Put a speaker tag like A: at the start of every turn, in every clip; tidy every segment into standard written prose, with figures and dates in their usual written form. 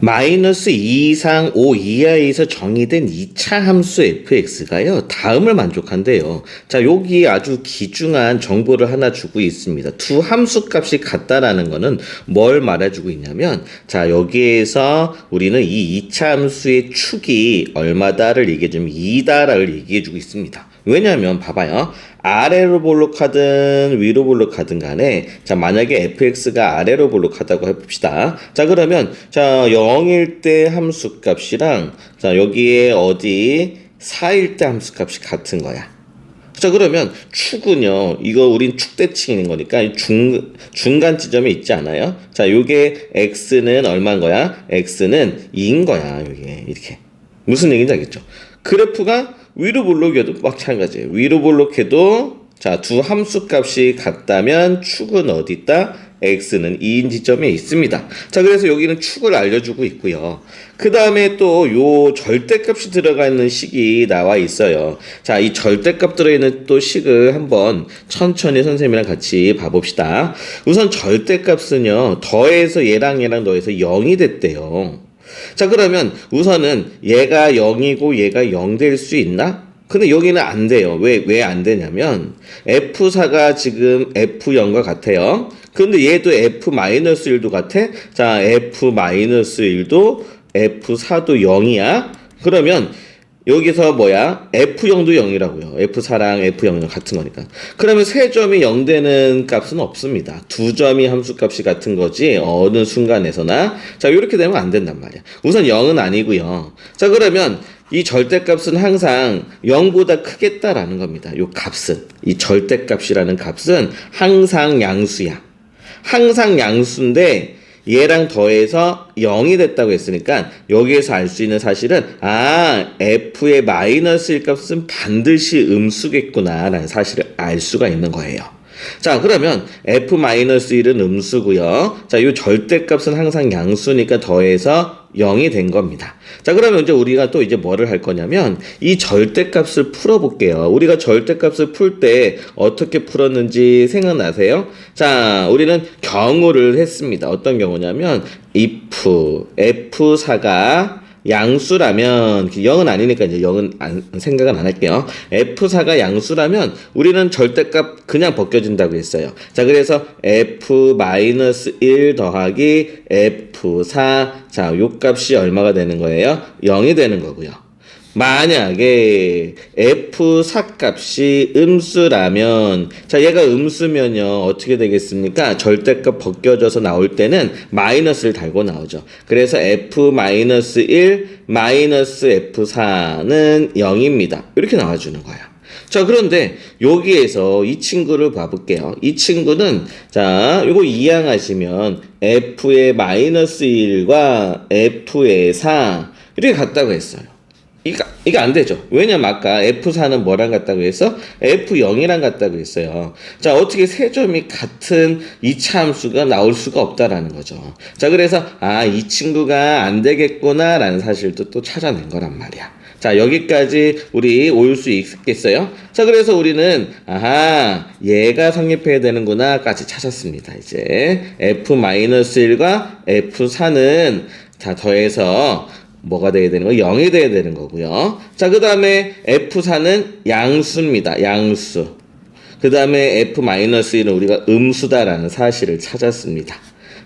A: 마이너스 2 이상 5 이하에서 정의된 2차 함수 fx가요, 다음을 만족한대요. 자, 여기 아주 귀중한 정보를 하나 주고 있습니다. 두 함수 값이 같다라는 거는 뭘 말해주고 있냐면, 자, 여기에서 우리는 이 2차 함수의 축이 얼마다를 얘기해주면 2다를 얘기해주고 있습니다. 왜냐하면 봐봐요. 아래로 볼록하든 위로 볼록하든 간에, 자, 만약에 fx가 아래로 볼록하다고 해봅시다. 자, 그러면 자 0일 때 함수값이랑 자 여기에 어디 4일 때 함수값이 같은 거야. 자, 그러면 축은요, 이거 우린 축대칭인 거니까 중간 지점에 있지 않아요? 자, 요게 x는 얼마인 거야? x는 2인 거야. 요게 이렇게 무슨 얘기인지 알겠죠? 그래프가 위로 볼록해도 마찬가지예요. 위로 볼록해도 자, 두 함수 값이 같다면 축은 어디 있다? x는 2인 지점에 있습니다. 자, 그래서 여기는 축을 알려주고 있고요. 그 다음에 또 요 절대값이 들어가 있는 식이 나와 있어요. 자, 이 절대값 들어있는 또 식을 한번 천천히 선생님이랑 같이 봐봅시다. 우선 절대값은요, 더해서 얘랑 더해서 0이 됐대요. 자, 그러면 우선은 얘가 0이고 얘가 0 될 수 있나? 근데 여기는 안 돼요. 왜 안 되냐면 F4가 지금 F0과 같아요. 근데 얘도 F-1도 같아. 자, F-1도 F4도 0이야. 그러면 여기서 뭐야? F0도 0이라고요. F4랑 F0은 같은 거니까. 그러면 세 점이 0 되는 값은 없습니다. 두 점이 함수값이 같은 거지 어느 순간에서나. 자, 이렇게 되면 안 된단 말이야. 우선 0은 아니고요. 자, 그러면 이 절대값은 항상 0보다 크겠다라는 겁니다. 이 값은, 이 절대값이라는 값은 항상 양수야. 항상 양수인데 얘랑 더해서 0이 됐다고 했으니까 여기에서 알 수 있는 사실은 f의 마이너스 1값은 반드시 음수겠구나 라는 사실을 알 수가 있는 거예요. 자, 그러면 f-1은 음수고요. 자, 이 절대값은 항상 양수니까 더해서 0이 된 겁니다. 자, 그러면 이제 우리가 또 이제 뭐를 할 거냐면 이 절대값을 풀어볼게요. 우리가 절대값을 풀 때 어떻게 풀었는지 생각나세요? 자, 우리는 경우를 했습니다. 어떤 경우냐면 if f4가 양수라면, 0은 아니니까 이제 0은 생각은 안 할게요. F4가 양수라면 우리는 절대값 그냥 벗겨진다고 했어요. 자, 그래서 F-1 더하기 F4, 자, 요 값이 얼마가 되는 거예요? 0이 되는 거고요. 만약에 F4 값이 음수라면, 자, 얘가 음수면요, 어떻게 되겠습니까? 절대값 벗겨져서 나올 때는 마이너스를 달고 나오죠. 그래서 F-1 마이너스 F4는 0입니다. 이렇게 나와주는 거야. 자, 그런데 여기에서 이 친구를 봐볼게요. 이 친구는, 자, 요거 이항하시면 F의 마이너스 1과 F의 4 이렇게 같다고 했어요. 이게 안 되죠. 왜냐면 아까 F4는 뭐랑 같다고 했어? F0이랑 같다고 했어요. 자, 어떻게 세 점이 같은 2차 함수가 나올 수가 없다라는 거죠. 자, 그래서 이 친구가 안 되겠구나 라는 사실도 또 찾아낸 거란 말이야. 자, 여기까지 우리 올 수 있겠어요? 자, 그래서 우리는 얘가 성립해야 되는구나 까지 찾았습니다. 이제 F-1과 F4는 자, 더해서 뭐가 돼야 되는 거예요? 0이 돼야 되는 거고요. 자, 그 다음에 F4는 양수입니다. 양수. 그 다음에 F-1은 우리가 음수다라는 사실을 찾았습니다.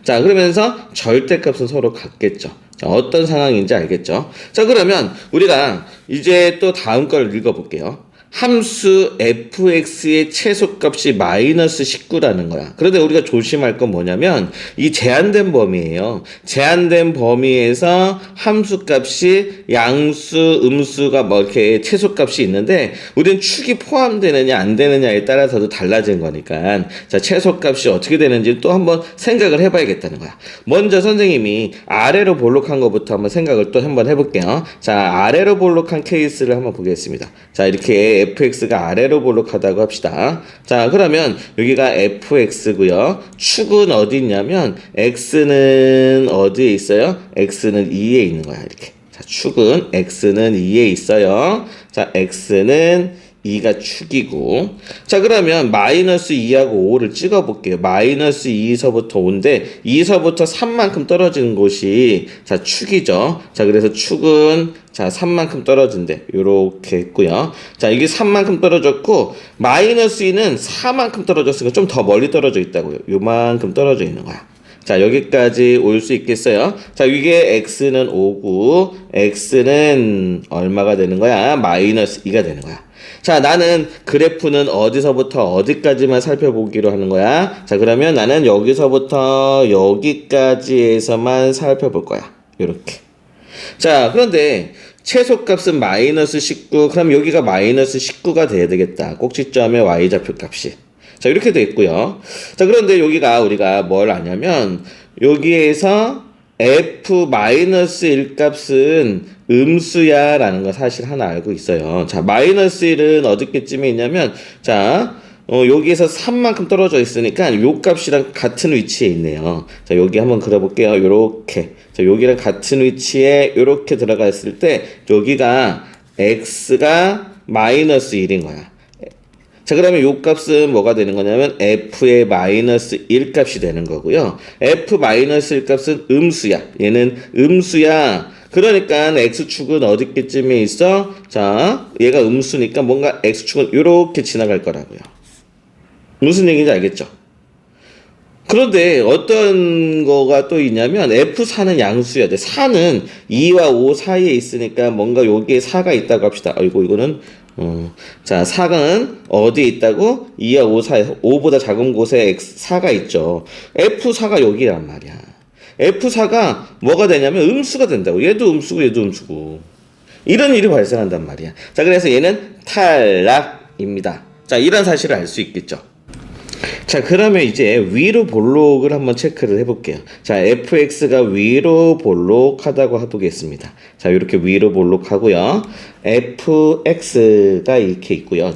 A: 자, 그러면서 절대값은 서로 같겠죠. 자, 어떤 상황인지 알겠죠? 자, 그러면 우리가 이제 또 다음 걸 읽어볼게요. 함수 fx의 최소값이 마이너스 19라는 거야. 그런데 우리가 조심할 건 뭐냐면 이 제한된 범위예요. 제한된 범위에서 함수값이 양수, 음수가 뭐 이렇게 최소값이 있는데 우리는 축이 포함되느냐 안 되느냐에 따라서도 달라진 거니까 자, 최소값이 어떻게 되는지 또 한번 생각을 해봐야겠다는 거야. 먼저 선생님이 아래로 볼록한 것부터 한번 생각을 또 한번 해볼게요. 자, 아래로 볼록한 케이스를 한번 보겠습니다. 자, 이렇게 fx가 아래로 볼록하다고 합시다. 자, 그러면 여기가 fx고요. 축은 어디 있냐면 x는 어디에 있어요? x는 2에 있는 거야. 이렇게. 자, 축은 x는 2에 있어요. 자, x는 2가 축이고, 자 그러면 마이너스 2하고 5를 찍어볼게요. 마이너스 2에서부터 5인데 2에서부터 3만큼 떨어지는 곳이 자 축이죠. 자 그래서 축은 자 3만큼 떨어진대. 요렇게 했고요. 자 이게 3만큼 떨어졌고 마이너스 2는 4만큼 떨어졌으니까 좀 더 멀리 떨어져 있다고요. 요만큼 떨어져 있는 거야. 자 여기까지 올 수 있겠어요. 자 이게 x는 5고 x는 얼마가 되는 거야? 마이너스 2가 되는 거야. 자 나는 그래프는 어디서부터 어디까지만 살펴보기로 하는 거야. 자 그러면 나는 여기서부터 여기까지에서만 살펴볼 거야. 요렇게. 자 그런데 최소값은 마이너스 19. 그럼 여기가 마이너스 19가 돼야 되겠다. 꼭지점의 y좌표 값이. 자 이렇게 돼 있고요. 자 그런데 여기가 우리가 뭘 아냐면 여기에서 f-1 값은 음수야 라는 거 사실 하나 알고 있어요. 자 마이너스 1은 어디쯤에 있냐면 자 여기에서 3만큼 떨어져 있으니까 요 값이랑 같은 위치에 있네요. 자 여기 한번 그려볼게요. 요렇게. 자 여기랑 같은 위치에 요렇게 들어가 있을 때 여기가 x가 마이너스 1인 거야. 자 그러면 요 값은 뭐가 되는 거냐면 f의 마이너스 1 값이 되는 거고요. f 마이너스 1 값은 음수야. 얘는 음수야. 그러니까 x축은 어디쯤에 있어? 자 얘가 음수니까 뭔가 x축은 요렇게 지나갈 거라고요. 무슨 얘기인지 알겠죠? 그런데 어떤 거가 또 있냐면 F4는 양수야 돼. 4는 2와 5 사이에 있으니까 뭔가 여기에 4가 있다고 합시다. 아이고 이거는 자 4는 어디에 있다고? 2와 5 사이에 5보다 작은 곳에 4가 있죠. F4가 여기란 말이야. F4가 뭐가 되냐면 음수가 된다고. 얘도 음수고 얘도 음수고 이런 일이 발생한단 말이야. 자 그래서 얘는 탈락입니다. 자 이런 사실을 알 수 있겠죠. 자 그러면 이제 위로 볼록을 한번 체크를 해볼게요. 자 fx가 위로 볼록하다고 해보겠습니다. 자 이렇게 위로 볼록하고요. fx가 이렇게 있고요.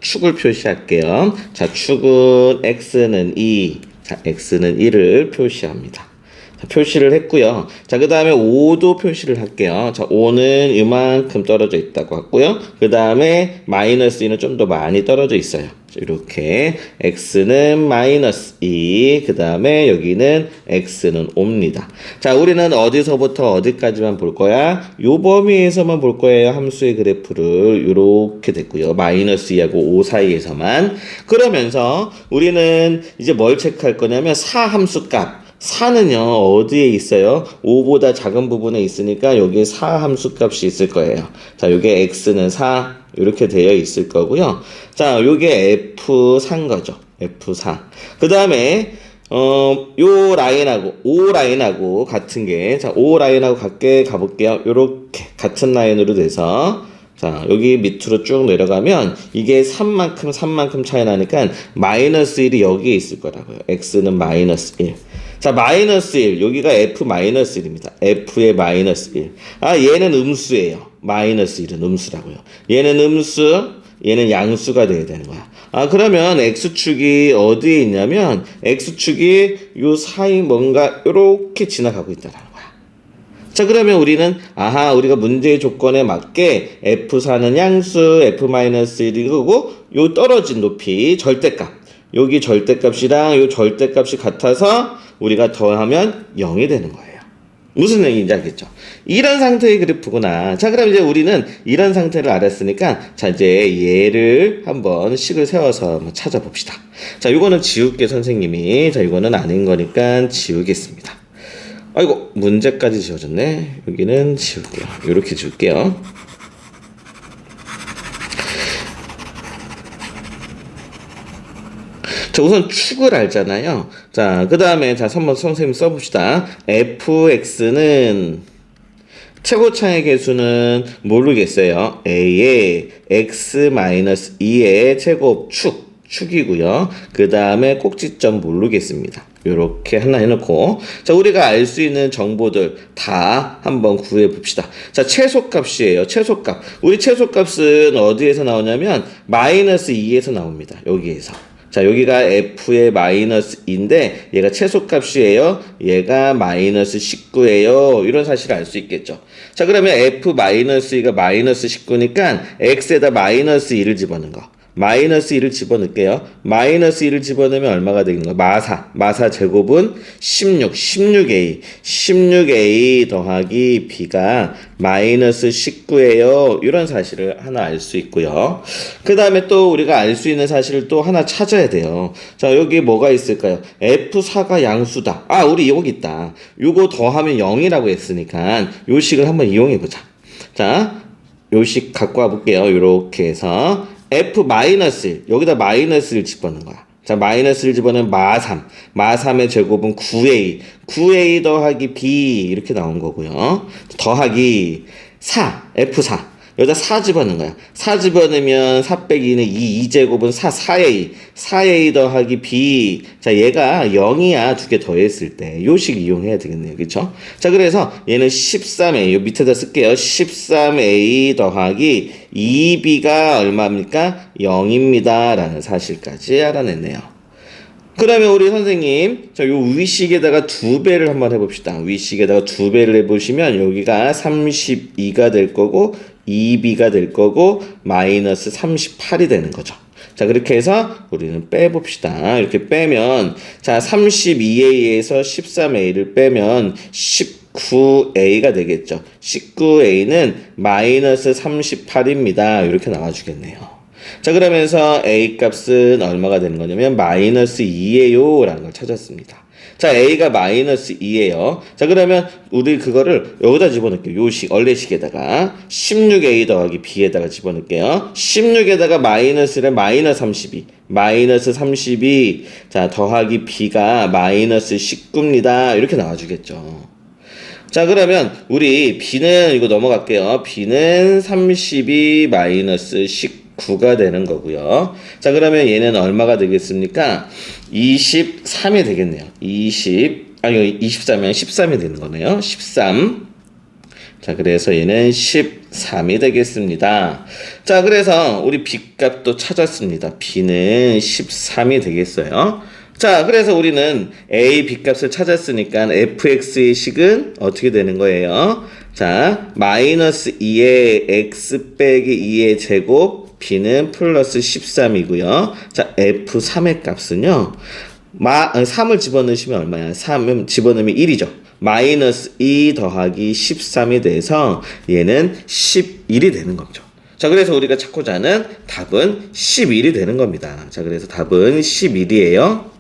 A: 축을 표시할게요. 자 축은 x는 2, 자 x는 1을 표시합니다. 자, 표시를 했고요. 자 그 다음에 5도 표시를 할게요. 자 5는 이만큼 떨어져 있다고 했고요. 그 다음에 마이너스 2는 좀 더 많이 떨어져 있어요. 이렇게 x는 마이너스 2, 그 다음에 여기는 x는 5입니다. 자 우리는 어디서부터 어디까지만 볼 거야? 요 범위에서만 볼 거예요. 함수의 그래프를 이렇게 됐고요. 마이너스 2하고 5 사이에서만. 그러면서 우리는 이제 뭘 체크할 거냐면 4 함수 값. 4는요 어디에 있어요? 5보다 작은 부분에 있으니까 여기에 4 함수 값이 있을 거예요. 자 요게 x는 4 이렇게 되어 있을 거고요. 자 요게 F4인 거죠. F4. 그 다음에 요 라인하고 O 라인하고 같은 게 자 O 라인하고 같게 가볼게요. 요렇게 같은 라인으로 돼서 자 여기 밑으로 쭉 내려가면 이게 3만큼 차이 나니까 마이너스 1이 여기에 있을 거라고요. x는 마이너스 1. 자 마이너스 1 여기가 f 마이너스 1입니다. f의 마이너스 1. 아 얘는 음수예요. 마이너스 1은 음수라고요. 얘는 음수, 얘는 양수가 돼야 되는 거야. 아 그러면 x축이 어디에 있냐면 x축이 요 사이 뭔가 요렇게 지나가고 있다는 거야. 자 그러면 우리는 우리가 문제의 조건에 맞게 f4는 양수, f-1이고 요 떨어진 높이 절대값. 여기 절대값이랑 요 절대값이 같아서 우리가 더하면 0이 되는 거예요. 무슨 얘기인지 알겠죠? 이런 상태의 그래프구나. 자, 그럼 이제 우리는 이런 상태를 알았으니까, 자, 이제 얘를 한번 식을 세워서 한번 찾아봅시다. 자, 이거는 지울게, 선생님이. 자, 이거는 아닌 거니까 지우겠습니다. 아이고, 문제까지 지워졌네. 여기는 지울게요. 이렇게 지울게요. 자, 우선 축을 알잖아요. 자, 그 다음에, 자, 한번 선생님 써봅시다. fx는 최고차의 개수는 모르겠어요. a의 x-2의 제곱 축이고요. 그 다음에 꼭지점 모르겠습니다. 요렇게 하나 해놓고, 자, 우리가 알 수 있는 정보들 다 한번 구해 봅시다. 자, 최소값이에요. 최소값. 우리 최소값은 어디에서 나오냐면, 마이너스 2에서 나옵니다. 여기에서. 자, 여기가 f의 마이너스 2인데 얘가 최소값이에요. 얘가 마이너스 19예요. 이런 사실을 알 수 있겠죠. 자, 그러면 f 마이너스 2가 마이너스 19니까 x에다 마이너스 2를 집어넣는 거. 마이너스 2를 집어넣을게요. 마이너스 2를 집어넣으면 얼마가 되는 거야? 마사 제곱은 16a. 16a 더하기 b가 마이너스 19예요. 이런 사실을 하나 알 수 있고요. 그 다음에 또 우리가 알 수 있는 사실을 또 하나 찾아야 돼요. 자, 여기 뭐가 있을까요? f4가 양수다. 아, 우리 여기 있다. 요거 더하면 0이라고 했으니까 요 식을 한번 이용해보자. 자, 요 식 갖고 와볼게요. 요렇게 해서 f-1 여기다 마이너스를 집어넣는 거야. 자, 마이너스를 집어넣으면 마3. 마3의 제곱은 9a. 9a 더하기 b 이렇게 나온 거고요. 더하기 4. f4. 여기다 4 집어넣는 거야. 4 집어넣으면 4 빼기는 2. 2제곱은 4. 4a. 4a 더하기 b. 자, 얘가 0이야. 두 개 더했을 때. 요 식 이용해야 되겠네요. 그쵸? 자, 그래서 얘는 13a. 요 밑에다 쓸게요. 13a 더하기 2b가 얼마입니까? 0입니다. 라는 사실까지 알아냈네요. 그러면 우리 선생님, 자, 요 위식에다가 2배를 한번 해봅시다. 위식에다가 2배를 해보시면 여기가 32가 될 거고 2b가 될 거고 마이너스 38이 되는 거죠. 자, 그렇게 해서 우리는 빼봅시다. 이렇게 빼면 자, 32a에서 13a를 빼면 19a가 되겠죠. 19a는 마이너스 38입니다. 이렇게 나와주겠네요. 자, 그러면서 a 값은 얼마가 되는 거냐면 마이너스 2예요 라는 걸 찾았습니다. 자, a가 마이너스 2예요. 자, 그러면 우리 그거를 여기다 집어넣을게요. 요 식, 원래식에다가 16a 더하기 b에다가 집어넣을게요. 16에다가 마이너스를 마이너스 32. 마이너스 32. 자, 더하기 b가 마이너스 19입니다. 이렇게 나와주겠죠. 자, 그러면 우리 b는 이거 넘어갈게요. b는 32 마이너스 19가 되는 거고요. 자, 그러면 얘는 얼마가 되겠습니까? 23이 되겠네요. 23이면 13이 되는 거네요. 13. 자, 그래서 얘는 13이 되겠습니다. 자, 그래서 우리 b값도 찾았습니다. b는 13이 되겠어요. 자, 그래서 우리는 a, b값을 찾았으니까 fx의 식은 어떻게 되는 거예요? 자, 마이너스 2의 x 빼기 2의 제곱, b는 플러스 13이고요. 자, f3의 값은요. 3을 집어넣으시면 얼마야? 3을 집어넣으면 1이죠. 마이너스 2 더하기 13이 돼서 얘는 11이 되는 거죠. 자, 그래서 우리가 찾고자 하는 답은 11이 되는 겁니다. 자, 그래서 답은 11이에요.